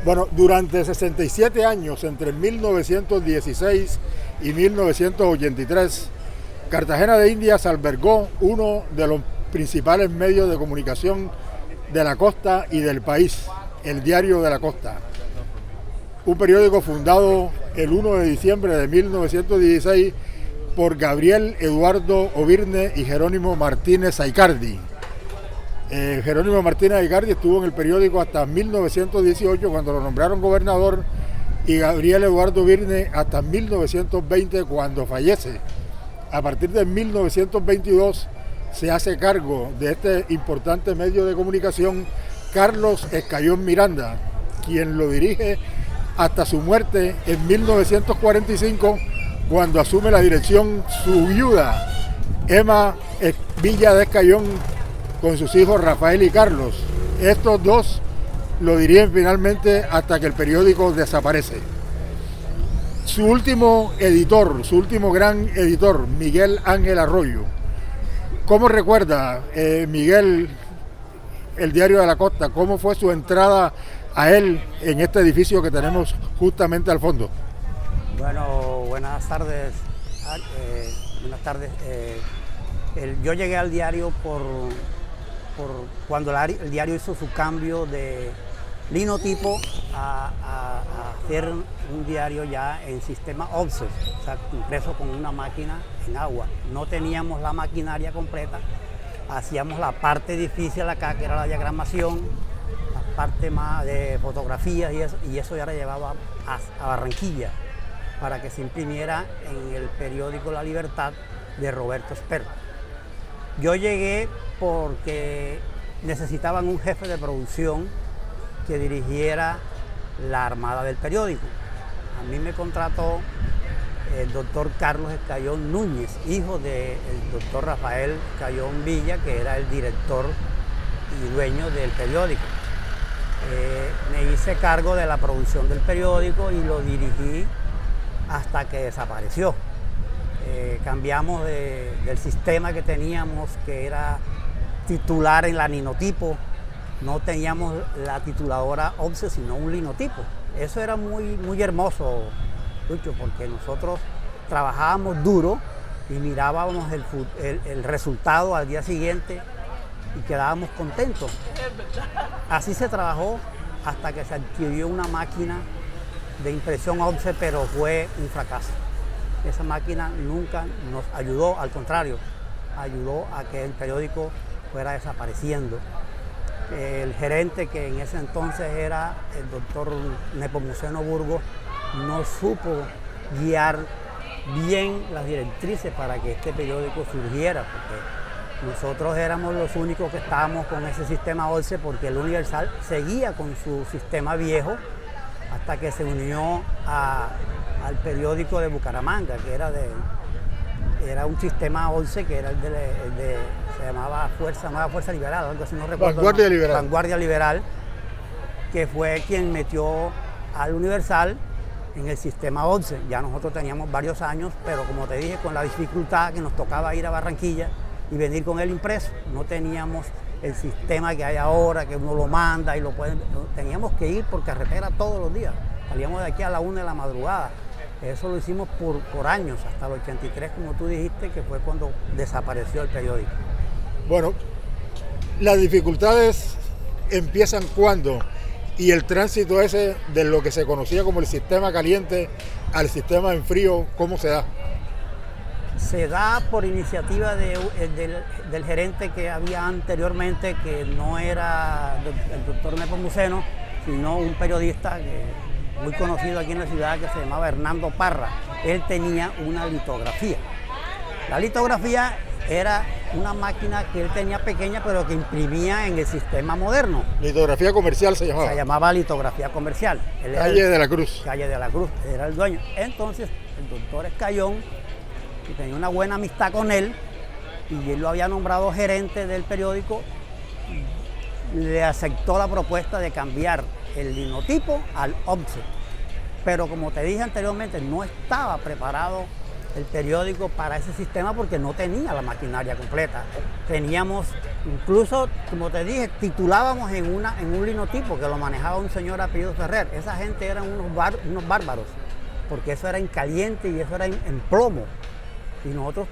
Bueno, durante 67 años, entre 1916 y 1983, Cartagena de Indias albergó uno de los principales medios de comunicación de la costa y del país, el Diario de la Costa, un periódico fundado el 1 de diciembre de 1916 por Gabriel Eduardo Obirne y Jerónimo Martínez Aicardi. Jerónimo Martínez Aicardi estuvo en el periódico hasta 1918, cuando lo nombraron gobernador, y Gabriel Eduardo Obirne hasta 1920, cuando fallece. A partir de 1922 se hace cargo de este importante medio de comunicación Carlos Escayón Miranda, quien lo dirige hasta su muerte en 1945, cuando asume la dirección su viuda, Emma Villa de Escayón, con sus hijos Rafael y Carlos. Estos dos lo dirigen finalmente hasta que el periódico desaparece. Su último editor, su último gran editor, Miguel Ángel Arroyo. ¿Cómo recuerda, Miguel, el Diario de la Costa? ¿Cómo fue su entrada a él en este edificio que tenemos justamente al fondo? Bueno, buenas tardes. Yo llegué al diario por cuando el diario hizo su cambio de linotipo a hacer un diario ya en sistema offset, o sea, impreso con una máquina en agua. No teníamos la maquinaria completa, hacíamos la parte difícil acá, que era la diagramación, la parte más de fotografías y eso ya la llevaba a Barranquilla para que se imprimiera en el periódico La Libertad de Roberto Esper. Yo llegué porque necesitaban un jefe de producción que dirigiera la armada del periódico. A mí me contrató el doctor Carlos Escayón Núñez, hijo del doctor Rafael Escayón Villa, que era el director y dueño del periódico. Me hice cargo de la producción del periódico y lo dirigí hasta que desapareció. Cambiamos del sistema que teníamos, que era titular en la linotipo. No teníamos la tituladora offset, sino un linotipo. Eso era muy hermoso, Lucho, porque nosotros trabajábamos duro y mirábamos el resultado al día siguiente y quedábamos contentos. Así se trabajó hasta que se adquirió una máquina de impresión offset, pero fue un fracaso. Esa máquina nunca nos ayudó, al contrario, ayudó a que el periódico fuera desapareciendo. El gerente, que en ese entonces era el doctor Nepomuceno Burgos, no supo guiar bien las directrices para que este periódico surgiera, porque nosotros éramos los únicos que estábamos con ese sistema offset, porque el Universal seguía con su sistema viejo hasta que se unió al periódico de Bucaramanga, que era un sistema offset, que era se llamaba Fuerza Liberal, algo así, no recuerdo. Vanguardia Liberal. Vanguardia Liberal, que fue quien metió al Universal en el sistema offset. Ya nosotros teníamos varios años, pero como te dije, con la dificultad que nos tocaba ir a Barranquilla y venir con el impreso, no teníamos el sistema que hay ahora, que uno lo manda y lo puede. Teníamos que ir por carretera todos los días. Salíamos de aquí a la 1 de la madrugada. Eso lo hicimos por años, hasta el 83, como tú dijiste, que fue cuando desapareció el periódico. Bueno, las dificultades empiezan cuando, y el tránsito ese de lo que se conocía como el sistema caliente al sistema en frío, ¿cómo se da? Se da por iniciativa del gerente que había anteriormente, que no era el doctor Nepomuceno, sino un periodista muy conocido aquí en la ciudad, que se llamaba Hernando Parra. Él tenía una litografía. La litografía era una máquina que él tenía pequeña, pero que imprimía en el sistema moderno. Litografía comercial se llamaba. Se llamaba litografía comercial. Calle de la Cruz. Calle de la Cruz, era el dueño. Entonces, el doctor Escayón, que tenía una buena amistad con él, y él lo había nombrado gerente del periódico, le aceptó la propuesta de cambiar el linotipo al offset. Pero como te dije anteriormente, no estaba preparado el periódico para ese sistema porque no tenía la maquinaria completa. Teníamos Incluso, como te dije, titulábamos en un linotipo que lo manejaba un señor apellido Ferrer. Esa gente eran unos bárbaros, porque eso era en caliente y eso era en plomo. Y nosotros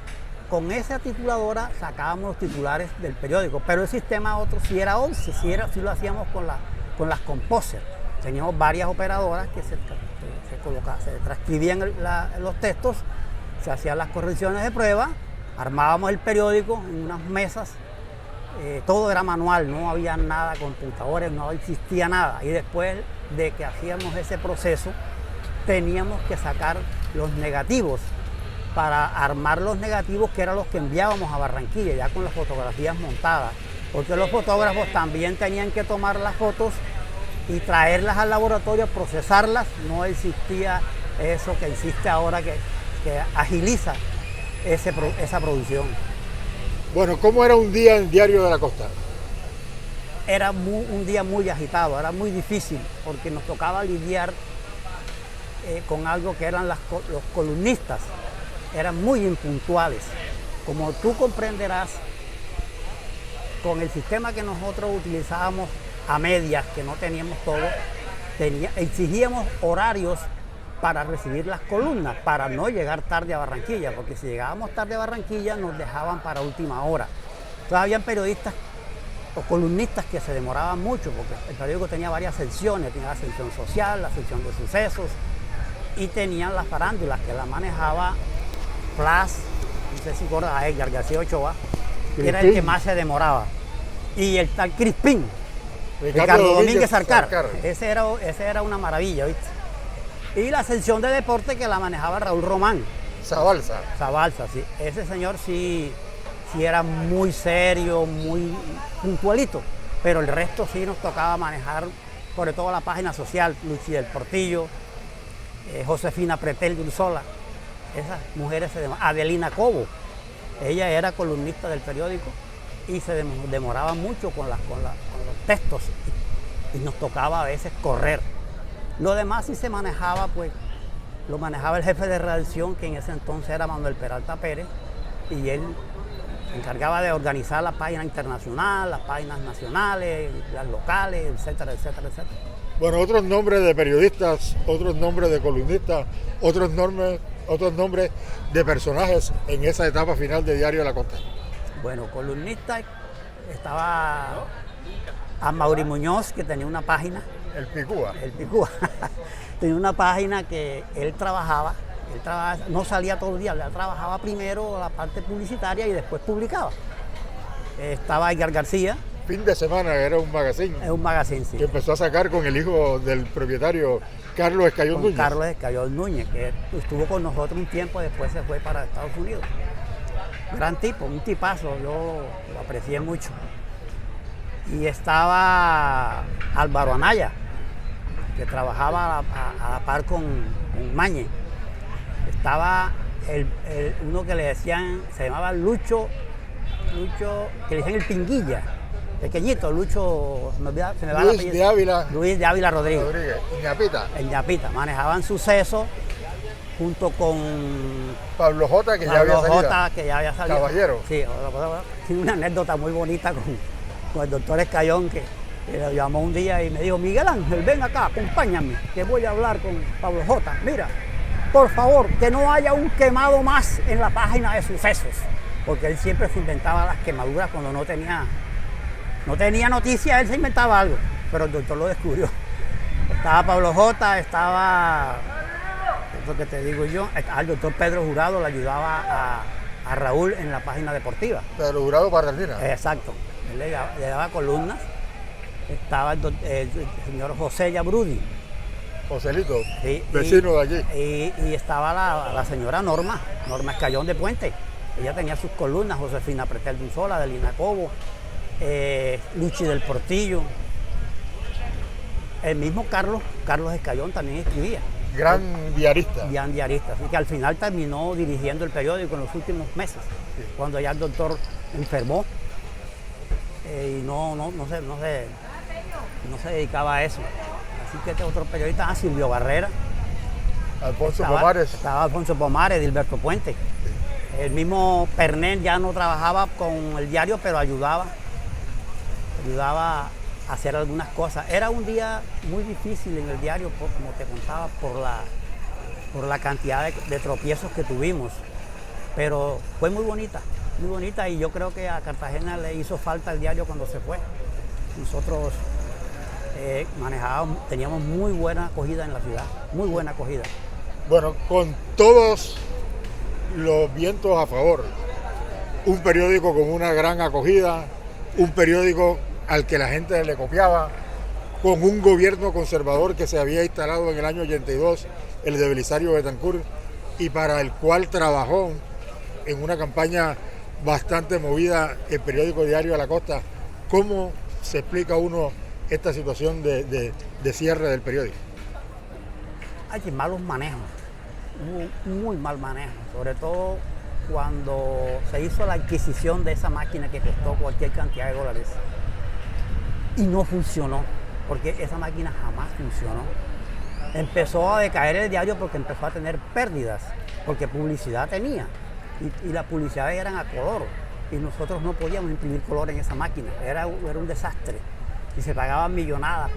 con esa tituladora sacábamos los titulares del periódico, pero el sistema otro sí era 11, sí lo hacíamos con las Composer. Teníamos varias operadoras que se transcribían los textos, se hacían las correcciones de prueba, armábamos el periódico en unas mesas, todo era manual, no había nada, computadores, no existía nada. Y después de que hacíamos ese proceso, teníamos que sacar los negativos para armar los negativos, que eran los que enviábamos a Barranquilla, ya con las fotografías montadas, porque los fotógrafos también tenían que tomar las fotos y traerlas al laboratorio, procesarlas. No existía eso que existe ahora, que agiliza esa producción. Bueno, ¿cómo era un día en Diario de la Costa? Era un día muy agitado, era muy difícil, porque nos tocaba lidiar con algo que eran los columnistas. Eran muy impuntuales. Como tú comprenderás, con el sistema que nosotros utilizábamos a medias, que no teníamos todo, exigíamos horarios para recibir las columnas, para no llegar tarde a Barranquilla, porque si llegábamos tarde a Barranquilla nos dejaban para última hora. Entonces habían periodistas o columnistas que se demoraban mucho, porque el periódico tenía varias secciones, tenía la sección social, la sección de sucesos, y tenían las farándulas que la manejaba Plas, no sé si recuerdas a Edgar García Ochoa, que era el que más se demoraba. Y el tal Crispín, Ricardo Domínguez Sarcar. Ese era una maravilla, ¿viste? Y la sección de deporte que la manejaba Raúl Román. Zabalza, sí. Ese señor sí era muy serio, muy puntualito, pero el resto sí nos tocaba manejar, sobre todo la página social, Luchi del Portillo, Josefina Pretel de Ursola. Esas mujeres Adelina Cobo, ella era columnista del periódico y se demoraba mucho con los textos y nos tocaba a veces correr. Lo demás sí se manejaba, pues lo manejaba el jefe de redacción, que en ese entonces era Manuel Peralta Pérez, y él se encargaba de organizar la página internacional, las páginas nacionales, las locales, etcétera, etcétera, etcétera. Bueno, otros nombres de periodistas, otros nombres de columnistas, otros nombres de personajes en esa etapa final de Diario de la Costa. Bueno, columnista estaba a Mauri Muñoz, que tenía una página. El Picúa. Tenía una página que él trabajaba, no salía todo el día, él trabajaba primero la parte publicitaria y después publicaba. Estaba Edgar García. Fin de semana era un magazine. Es un magazine, sí. Que empezó a sacar con el hijo del propietario, Carlos Escayón Núñez. Carlos Escayón Núñez, que estuvo con nosotros un tiempo, después se fue para Estados Unidos. Gran tipo, un tipazo, yo lo aprecié mucho. Y estaba Álvaro Anaya, que trabajaba a la par con Mañe. Estaba uno que le decían, se llamaba Lucho, que le decían el Pinguilla, pequeñito, Lucho, se me va el apellido. Luis de Ávila Rodríguez. En Ñapita. Manejaban Suceso junto con Pablo J, que ya había salido. Caballero. Sí, tiene una anécdota muy bonita con el doctor Escayón, que le llamó un día y me dijo: Miguel Ángel, ven acá, acompáñame, que voy a hablar con Pablo J. Mira, por favor, que no haya un quemado más en la página de Sucesos, porque él siempre se inventaba las quemaduras cuando no tenía noticias, él se inventaba algo, pero el doctor lo descubrió. Estaba Pablo J, estaba, lo que te digo yo, el doctor Pedro Jurado le ayudaba a Raúl en la página deportiva. Pedro Jurado Barrendina. Exacto, él le daba columnas. Estaba el señor José Yabrudi. Joselito, sí, vecino de allí. Y estaba la señora Norma Escayón de Puente. Ella tenía sus columnas, Josefina Pretel de Ursola, Adelina Cobo, Luchi del Portillo. El mismo Carlos Escayón también escribía. Gran diarista. Gran diarista, así que al final terminó dirigiendo el periódico en los últimos meses, sí, cuando ya el doctor enfermó y no se dedicaba a eso. Así que este otro periodista, Silvio Barrera. Estaba Alfonso Pomares, Dilberto Puente. Sí. El mismo Pernel ya no trabajaba con el diario, pero ayudaba ayudaba a hacer algunas cosas. Era un día muy difícil en el diario, como te contaba, por la cantidad de tropiezos que tuvimos, pero fue muy bonita, y yo creo que a Cartagena le hizo falta el diario cuando se fue. Nosotros teníamos muy buena acogida en la ciudad, muy buena acogida. Bueno, con todos los vientos a favor, un periódico con una gran acogida, un periódico al que la gente le copiaba, con un gobierno conservador que se había instalado en el año 82, el de Belisario Betancur, y para el cual trabajó en una campaña bastante movida el periódico Diario de la Costa. ¿Cómo se explica uno esta situación de cierre del periódico? Hay malos manejos, muy mal manejo, sobre todo cuando se hizo la adquisición de esa máquina que costó cualquier cantidad de dólares y no funcionó, porque esa máquina jamás funcionó. Empezó a decaer el diario porque empezó a tener pérdidas, porque publicidad tenía, y las publicidades eran a color, y nosotros no podíamos imprimir color en esa máquina, era un desastre, y se pagaban millonadas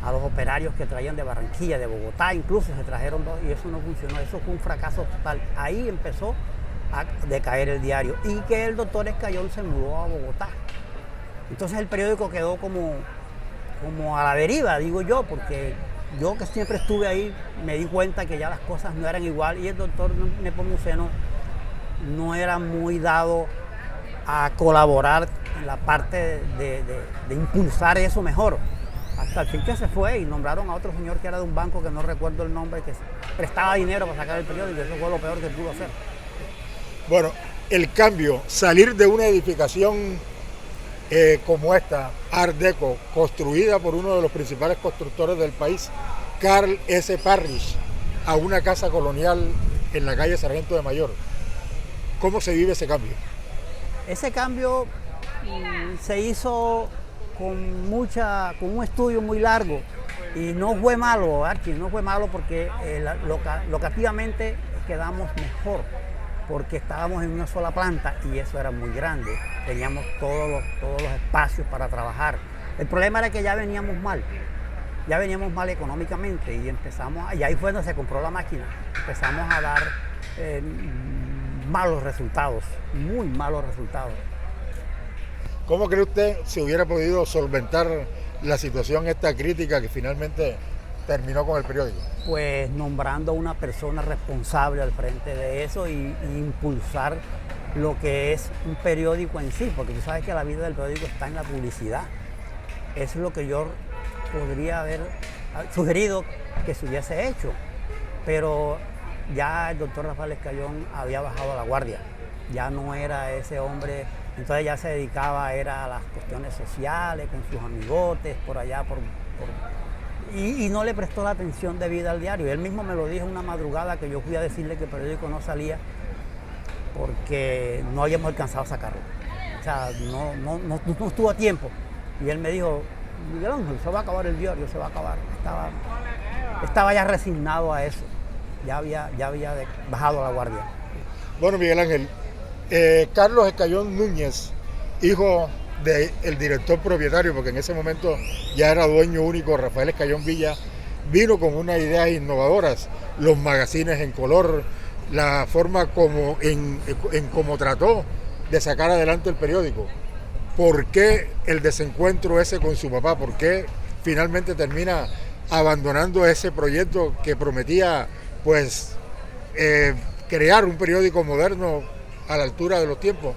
a los operarios que traían de Barranquilla, de Bogotá, incluso se trajeron dos, y eso no funcionó, eso fue un fracaso total. Ahí empezó a decaer el diario, y que el doctor Escayón se mudó a Bogotá. Entonces el periódico quedó como a la deriva, digo yo, porque yo que siempre estuve ahí me di cuenta que ya las cosas no eran igual, y el doctor Nepomuceno no era muy dado a colaborar en la parte de impulsar eso mejor. Hasta el fin que se fue y nombraron a otro señor que era de un banco que no recuerdo el nombre, que prestaba dinero para sacar el periódico, y eso fue lo peor que pudo hacer. Bueno, el cambio, salir de una edificación como esta, Art Deco, construida por uno de los principales constructores del país, Carl S. Parrish, a una casa colonial en la calle Sargento de Mayor. ¿Cómo se vive ese cambio? Ese cambio se hizo con un estudio muy largo, y no fue malo, Archie, no fue malo, porque locativamente quedamos mejor, porque estábamos en una sola planta y eso era muy grande, teníamos todos los espacios para trabajar. El problema era que ya veníamos mal económicamente, y ahí fue donde se compró la máquina, empezamos a dar malos resultados, muy malos resultados. ¿Cómo cree usted se hubiera podido solventar la situación esta crítica que finalmente terminó con el periódico? Pues nombrando a una persona responsable al frente de eso, y impulsar lo que es un periódico en sí, porque tú sabes que la vida del periódico está en la publicidad. Eso es lo que yo podría haber sugerido que se hubiese hecho, pero ya el doctor Rafael Escayón había bajado la guardia, ya no era ese hombre. Entonces ya se dedicaba a las cuestiones sociales, con sus amigotes, por allá, y no le prestó la atención debida al diario. Él mismo me lo dijo una madrugada que yo fui a decirle que el periódico no salía porque no habíamos alcanzado a sacarlo. O sea, no estuvo a tiempo. Y él me dijo, Miguel Ángel, se va a acabar el diario, se va a acabar. Estaba ya resignado a eso, ya había bajado la guardia. Bueno, Miguel Ángel, Carlos Escayón Núñez, hijo del director propietario, porque en ese momento ya era dueño único, Rafael Escayón Villa, vino con unas ideas innovadoras, los magazines en color, la forma como cómo trató de sacar adelante el periódico. ¿Por qué el desencuentro ese con su papá? ¿Por qué finalmente termina abandonando ese proyecto que prometía, pues, crear un periódico moderno a la altura de los tiempos?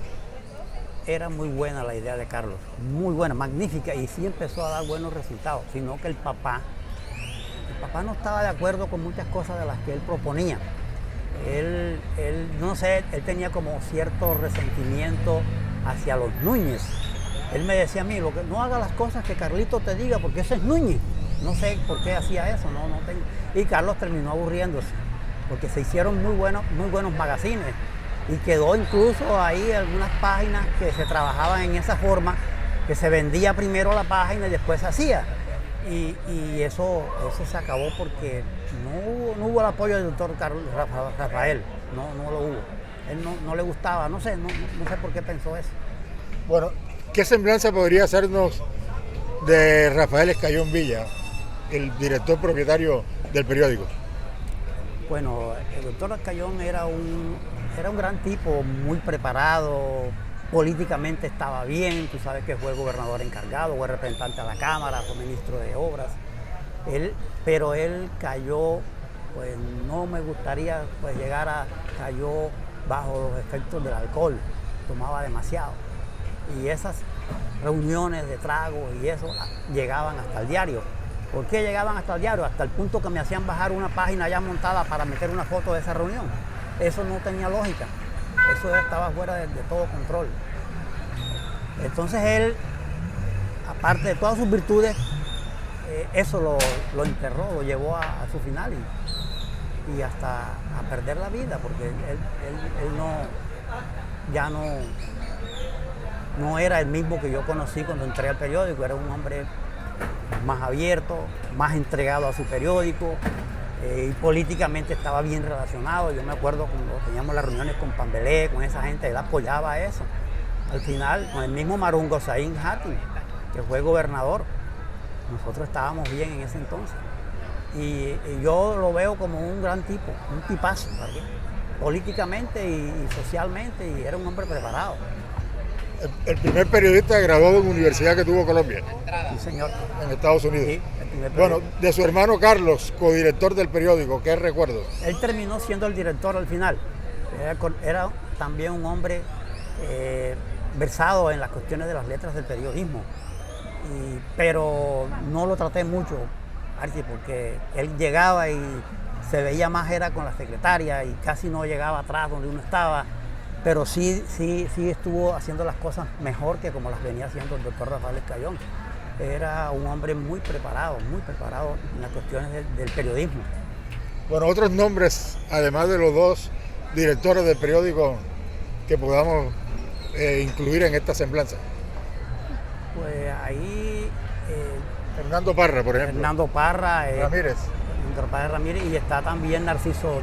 Era muy buena la idea de Carlos, muy buena, magnífica, y sí empezó a dar buenos resultados, sino que el papá no estaba de acuerdo con muchas cosas de las que él proponía. Él no sé, él tenía como cierto resentimiento hacia los Núñez. Él me decía a mí, no haga las cosas que Carlito te diga, porque ese es Núñez. No sé por qué hacía eso, no tengo. Y Carlos terminó aburriéndose, porque se hicieron muy buenos magazines, y quedó incluso ahí algunas páginas que se trabajaban en esa forma, que se vendía primero la página y después se hacía. Y eso se acabó porque no hubo el apoyo del doctor Rafael, no lo hubo. Él no le gustaba, no sé por qué pensó eso. Bueno, ¿qué semblanza podría hacernos de Rafael Escayón Villa, el director propietario del periódico? Bueno, el doctor Escayón era un gran tipo, muy preparado, políticamente estaba bien, tú sabes que fue el gobernador encargado, fue representante a la Cámara, fue ministro de Obras, pero él cayó, pues no me gustaría pues cayó bajo los efectos del alcohol, tomaba demasiado. Y esas reuniones de tragos y eso llegaban hasta el diario. ¿Por qué llegaban hasta el diario? Hasta el punto que me hacían bajar una página ya montada para meter una foto de esa reunión. Eso no tenía lógica, eso estaba fuera de todo control. Entonces él, aparte de todas sus virtudes, eso lo enterró, lo llevó a su final y hasta a perder la vida, porque él ya no era el mismo que yo conocí cuando entré al periódico. Era un hombre más abierto, más entregado a su periódico, y políticamente estaba bien relacionado. Yo me acuerdo cuando teníamos las reuniones con Pambelé, con esa gente, él apoyaba eso. Al final, con el mismo Marungo Saín Hati, que fue gobernador, nosotros estábamos bien en ese entonces. Y yo lo veo como un gran tipo, un tipazo, ¿verdad? Políticamente y socialmente, y era un hombre preparado. El primer periodista graduado en universidad que tuvo Colombia. Sí, señor. En Estados Unidos. Sí, bueno, de su hermano Carlos, codirector del periódico, ¿qué recuerdos? Él terminó siendo el director al final. Era también un hombre versado en las cuestiones de las letras del periodismo. Pero no lo traté mucho, Archie, porque él llegaba y se veía más era con la secretaria y casi no llegaba atrás donde uno estaba. Pero sí estuvo haciendo las cosas mejor que como las venía haciendo el doctor Rafael Escayón. Era un hombre muy preparado en las cuestiones del periodismo. Bueno, otros nombres, además de los dos directores del periódico, que podamos incluir en esta semblanza. Pues ahí... Fernando Parra, por ejemplo. Fernando Parra. Ramírez. Ramírez, y está también Narciso,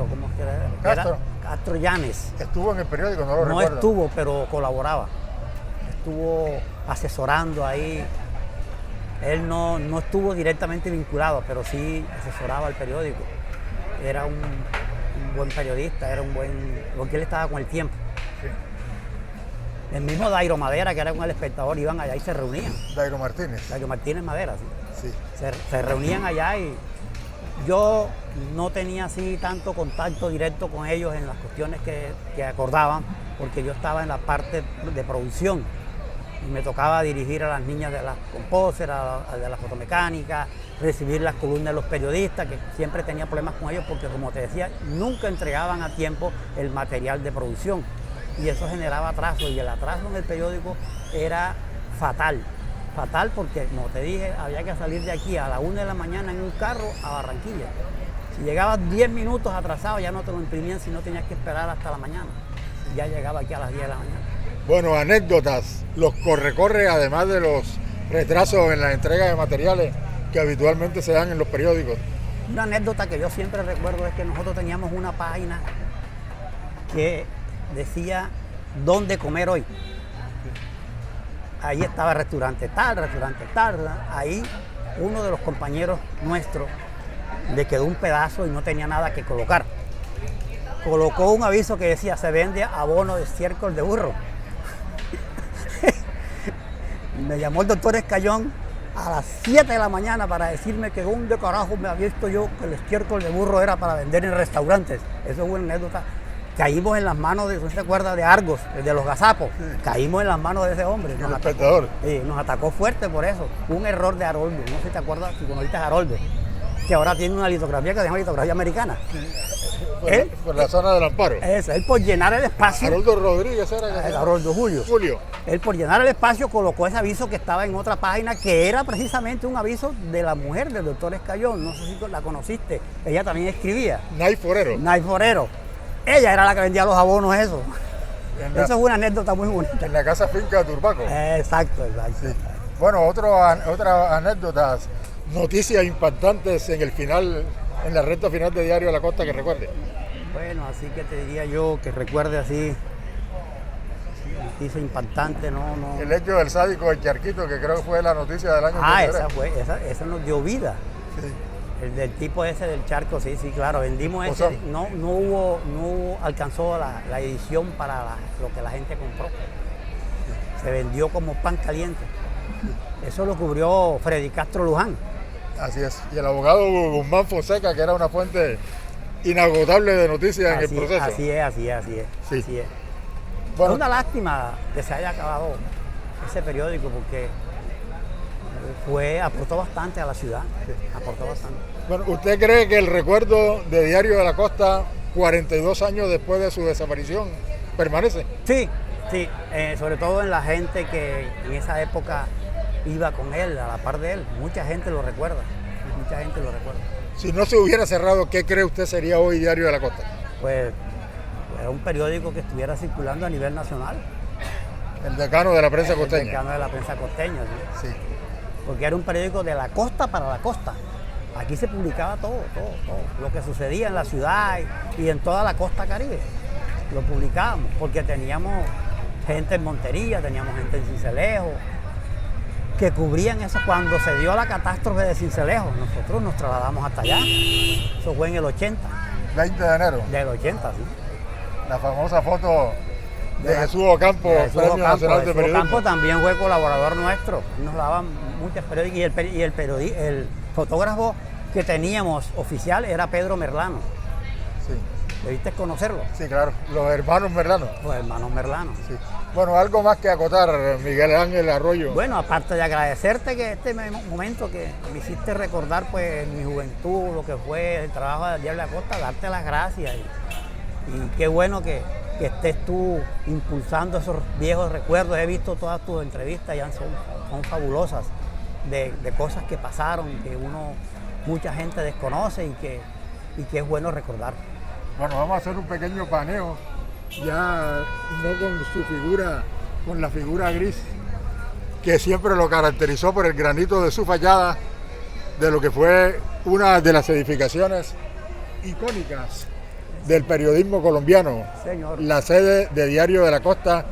¿cómo es que era? Castro Llanes. Estuvo en el periódico, no lo recuerdo. No estuvo, pero colaboraba. Estuvo asesorando ahí. Él no estuvo directamente vinculado, pero sí asesoraba al periódico. Era un buen periodista, porque él estaba con el tiempo. Sí. El mismo Dairo Madera, que era con El Espectador, iban allá y se reunían. Dairo Martínez. Dairo Martínez Madera, sí. Sí. Se reunían allá y yo no tenía así tanto contacto directo con ellos en las cuestiones que acordaban, porque yo estaba en la parte de producción y me tocaba dirigir a las niñas de las compóseras, de la fotomecánica, recibir las columnas de los periodistas, que siempre tenía problemas con ellos porque, como te decía, nunca entregaban a tiempo el material de producción y eso generaba atraso, y el atraso en el periódico era fatal porque, como te dije, había que salir de aquí a la 1 de la mañana en un carro a Barranquilla. Si llegabas 10 minutos atrasado ya no te lo imprimían, si no tenías que esperar hasta la mañana. Ya llegaba aquí a las 10 de la mañana. Bueno, anécdotas, los corre-corre, además de los retrasos en la entrega de materiales que habitualmente se dan en los periódicos. Una anécdota que yo siempre recuerdo es que nosotros teníamos una página que decía dónde comer hoy. Ahí estaba el restaurante tal, ahí uno de los compañeros nuestros le quedó un pedazo y no tenía nada que colocar. Colocó un aviso que decía, se vende abono de estiércol de burro. Me llamó el doctor Escayón a las 7 de la mañana para decirme que dónde carajo me había visto yo que el estiércol de burro era para vender en restaurantes. Eso es una anécdota. Caímos en las manos ¿no se acuerda de Argos, de los gazapos? Sí. Caímos en las manos de ese hombre. El espectador. Nos atacó fuerte por eso. Un error de Haroldo. No sé si te acuerdas, si conociste a Haroldo, que ahora tiene una litografía que se llama litografía americana. Sí. Por la zona del Amparo. Él por llenar el espacio. Haroldo Rodríguez era. Haroldo Julio. Él por llenar el espacio colocó ese aviso que estaba en otra página, que era precisamente un aviso de la mujer del doctor Escayón. No sé si la conociste. Ella también escribía. Nay Forero. Ella era la que vendía los abonos, eso. Eso es una anécdota muy bonita. En la casa finca de Turbaco. Exacto. Sí. Bueno, otras anécdotas, noticias impactantes en la recta final de Diario de la Costa que recuerde. Bueno, así que te diría yo que recuerde así. noticia impactante, no. El hecho del sádico del charquito, que creo que fue la noticia del año anterior. Esa nos dio vida. Sí. El del tipo ese del charco, sí, claro, vendimos O ese, sea, no alcanzó la edición para lo que la gente compró. Se vendió como pan caliente. Eso lo cubrió Freddy Castro Luján. Así es. Y el abogado Guzmán Fonseca, que era una fuente inagotable de noticias en el proceso. Así es. Sí. Así es. Bueno, Es una lástima que se haya acabado ese periódico porque aportó bastante a la ciudad. Aportó bastante. bueno, ¿usted cree que el recuerdo de Diario de la Costa, 42 años después de su desaparición, permanece? Sí, sobre todo en la gente que en esa época iba con él, a la par de él. Mucha gente lo recuerda. Si no se hubiera cerrado, ¿qué cree usted sería hoy Diario de la Costa? Pues era un periódico que estuviera circulando a nivel nacional. El decano de la prensa costeña. El decano de la prensa costeña, sí. Sí. Porque era un periódico de la costa para la costa. Aquí se publicaba todo, lo que sucedía en la ciudad y en toda la costa caribe. Lo publicábamos porque teníamos gente en Montería, teníamos gente en Sincelejo, que cubrían eso. Cuando se dio la catástrofe de Sincelejo, nosotros nos trasladamos hasta allá. Eso fue en el 80. 20 de enero. Del 80, sí. La famosa foto de Jesús Ocampo, Premio Nacional de Periodismo. Ocampo también fue colaborador nuestro. Nos daban muchas periódicas y el fotógrafo que teníamos oficial era Pedro Merlano. Sí. ¿Debiste conocerlo? Sí, claro, los hermanos Merlano. Los hermanos Merlano. Sí. Bueno, algo más que acotar, Miguel Ángel Arroyo. Bueno, aparte de agradecerte que este momento que me hiciste recordar pues mi juventud, lo que fue el trabajo de Diario de la Costa, darte las gracias y qué bueno que estés tú impulsando esos viejos recuerdos. He visto todas tus entrevistas y son fabulosas de cosas que pasaron, que mucha gente desconoce y que es bueno recordar. Bueno, vamos a hacer un pequeño paneo, ya no con su figura, con la figura gris, que siempre lo caracterizó por el granito de su fachada, de lo que fue una de las edificaciones icónicas del periodismo colombiano, Señor. La sede de Diario de la Costa,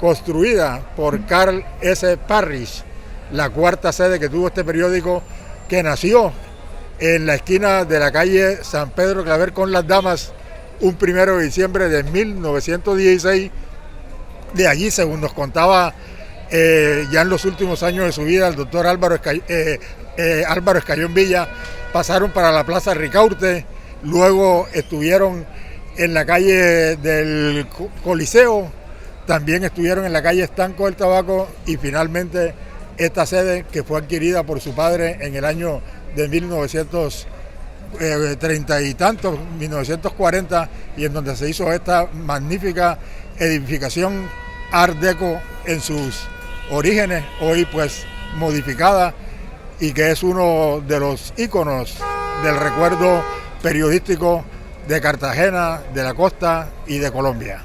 construida por Carl S. Parrish, la cuarta sede que tuvo este periódico, que nació en la esquina de la calle San Pedro Claver con Las Damas, un 1 de diciembre de 1916. De allí, según nos contaba ya en los últimos años de su vida, el doctor Álvaro Escayón Villa, pasaron para la Plaza Ricaurte, luego estuvieron en la calle del Coliseo, también estuvieron en la calle Estanco del Tabaco y finalmente esta sede que fue adquirida por su padre en el año de 1930 y tantos, 1940, y en donde se hizo esta magnífica edificación Art Deco en sus orígenes, hoy pues modificada, y que es uno de los íconos del recuerdo periodístico de Cartagena, de la costa y de Colombia.